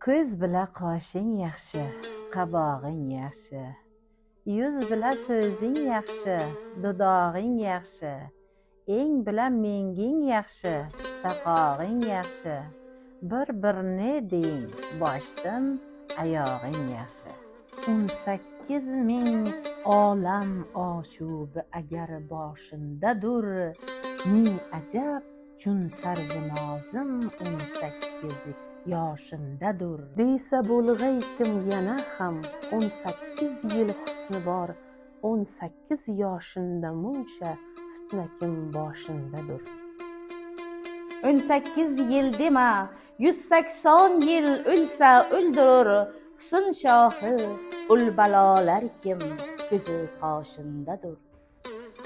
Ko'z bila qoshing yaxshi, qabog'ing yaxshi. Yuz bila so'zing yaxshi, dudog'ing yaxshi. Eng bilan menging yaxshi, saqog'ing yaxshi. Bir-birni deng, boshdan oyog'ing yaxshi. 18,000 olam oshubi agar boshindadur. Ming ajab chun sarvinozim 18 yoshindadur. Deysa bo'lg'ay kim yana ham 18 yil husni bor. 18 yoshinda muncha fitna kim boshindadur. 18 yil dema, 180 yil o'lsa o'ldirur. Husn shohi ul balolar kim ko'zi qoshindadur.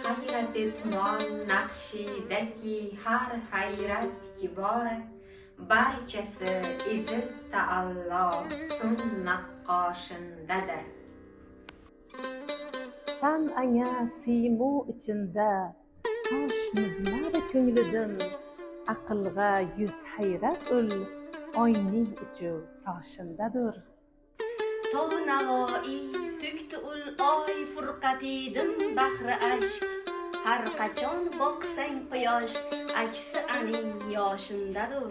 Hayrati tuman naqshidagi har hayrat ki bor, barchasi izzat Ta'allo sun naqqoshindadir. Tan anga siymo ichinda tosh mizmar ko'nglidan, aqlga yuz hayrat ul oyning ichi toshindadir. Tog' Navoiy to'kdi ul oy furqatidin bahri ashk. Har qachon boqsang quyosh aksi aning yoshindadir.